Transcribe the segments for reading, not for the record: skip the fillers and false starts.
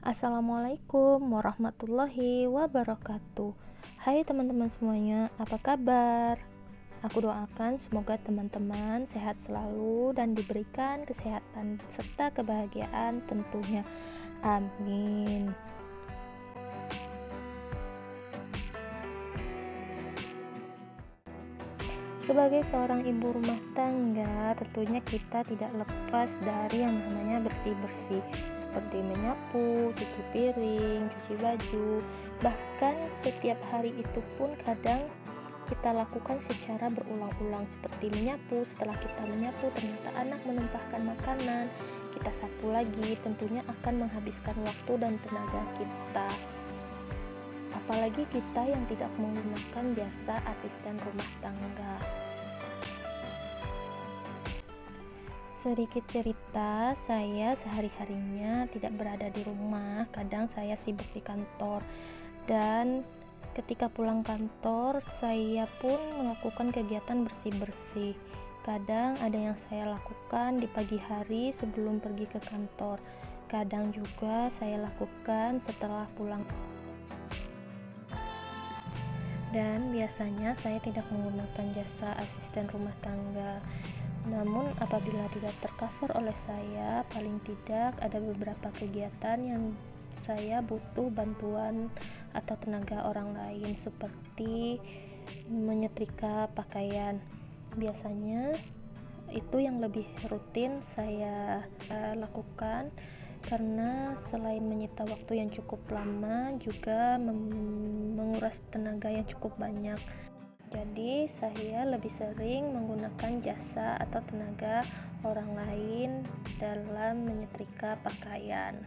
Assalamualaikum warahmatullahi wabarakatuh. Hai teman-teman semuanya, apa kabar? Aku doakan semoga teman-teman sehat selalu dan diberikan kesehatan serta kebahagiaan tentunya. Amin. Sebagai seorang ibu rumah tangga, tentunya kita tidak lepas dari yang namanya bersih-bersih, seperti menyapu, cuci piring, cuci baju. Bahkan setiap hari itu pun kadang kita lakukan secara berulang-ulang, seperti menyapu. Setelah kita menyapu, ternyata anak menumpahkan makanan, kita sapu lagi, tentunya akan menghabiskan waktu dan tenaga kita. Apalagi kita yang tidak menggunakan jasa asisten rumah tangga. Sedikit cerita, saya sehari-harinya tidak berada di rumah, kadang saya sibuk di kantor. Dan ketika pulang kantor, saya pun melakukan kegiatan bersih-bersih. Kadang ada yang saya lakukan di pagi hari sebelum pergi ke kantor. Kadang juga saya lakukan setelah pulang. Dan biasanya saya tidak menggunakan jasa asisten rumah tangga. Namun apabila tidak tercover oleh saya, paling tidak ada beberapa kegiatan yang saya butuh bantuan atau tenaga orang lain, seperti menyetrika pakaian. Biasanya itu yang lebih rutin saya lakukan, karena selain menyita waktu yang cukup lama, juga menguras tenaga yang cukup banyak. Jadi saya lebih sering menggunakan jasa atau tenaga orang lain dalam menyetrika pakaian.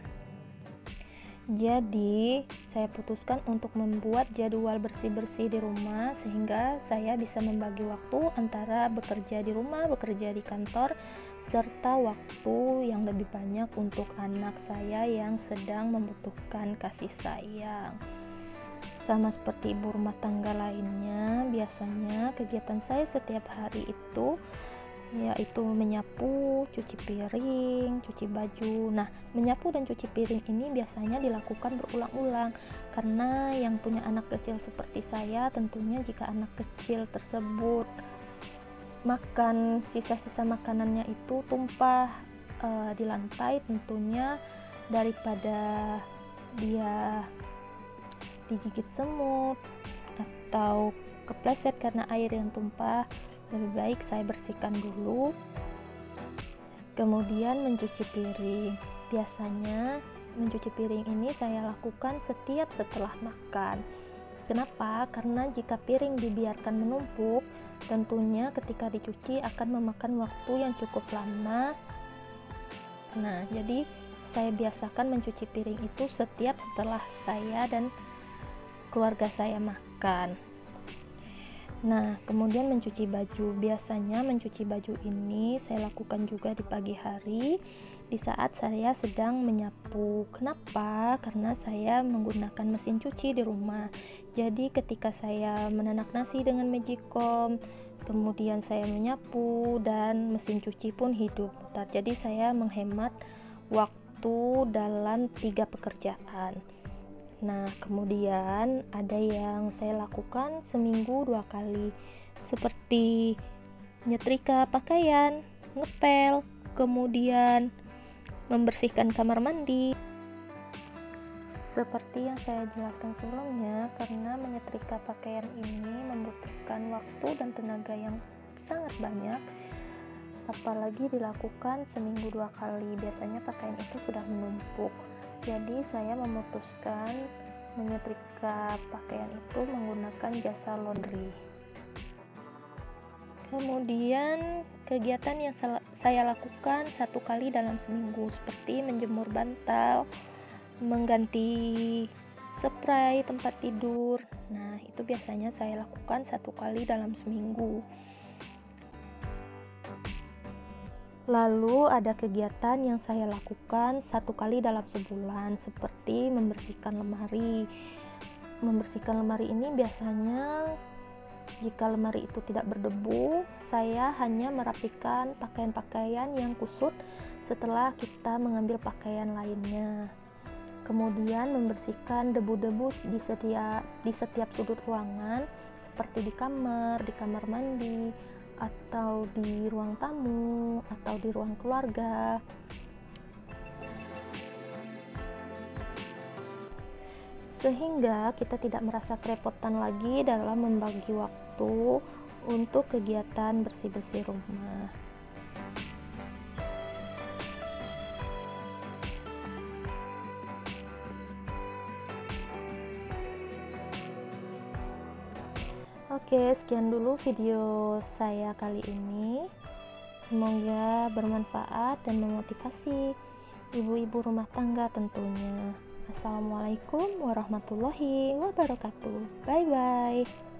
Jadi saya putuskan untuk membuat jadwal bersih-bersih di rumah, sehingga saya bisa membagi waktu antara bekerja di rumah, bekerja di kantor, serta waktu yang lebih banyak untuk anak saya yang sedang membutuhkan kasih sayang. Sama seperti ibu rumah tangga lainnya, biasanya kegiatan saya setiap hari itu yaitu menyapu, cuci piring, cuci baju. Nah, menyapu dan cuci piring ini biasanya dilakukan berulang-ulang, karena yang punya anak kecil seperti saya, tentunya jika anak kecil tersebut makan sisa-sisa makanannya itu tumpah di lantai, tentunya daripada dia digigit semut atau kepleset karena air yang tumpah, lebih baik saya bersihkan dulu, kemudian mencuci piring. Biasanya mencuci piring ini saya lakukan setiap setelah makan. Kenapa? Karena jika piring dibiarkan menumpuk, tentunya ketika dicuci akan memakan waktu yang cukup lama. Nah, jadi saya biasakan mencuci piring itu setiap setelah saya dan keluarga saya makan. Nah, kemudian mencuci baju. Biasanya mencuci baju ini saya lakukan juga di pagi hari, di saat saya sedang menyapu. Kenapa? Karena saya menggunakan mesin cuci di rumah. Jadi ketika saya menanak nasi dengan Magicom, kemudian saya menyapu, dan mesin cuci pun hidup. Jadi saya menghemat waktu dalam 3 pekerjaan. Nah, kemudian ada yang saya lakukan seminggu 2 kali, seperti nyetrika pakaian, ngepel, kemudian membersihkan kamar mandi. Seperti yang saya jelaskan sebelumnya, karena menyetrika pakaian ini membutuhkan waktu dan tenaga yang sangat banyak, apalagi dilakukan seminggu 2 kali, biasanya pakaian itu sudah menumpuk. Jadi saya memutuskan menyetrika pakaian itu menggunakan jasa laundry. Kemudian kegiatan yang saya lakukan 1 kali dalam seminggu, seperti menjemur bantal, mengganti spray tempat tidur. Nah, itu biasanya saya lakukan 1 kali dalam seminggu. Lalu ada kegiatan yang saya lakukan 1 kali dalam sebulan, seperti membersihkan lemari. Membersihkan lemari ini biasanya jika lemari itu tidak berdebu, saya hanya merapikan pakaian-pakaian yang kusut setelah kita mengambil pakaian lainnya. Kemudian membersihkan debu-debu di setiap sudut ruangan, seperti di kamar mandi, atau di ruang tamu, atau di ruang keluarga. Sehingga kita tidak merasa kerepotan lagi dalam membagi waktu untuk kegiatan bersih-bersih rumah. Oke, sekian dulu video saya kali ini. Semoga bermanfaat dan memotivasi ibu-ibu rumah tangga tentunya. Assalamualaikum warahmatullahi wabarakatuh. Bye bye.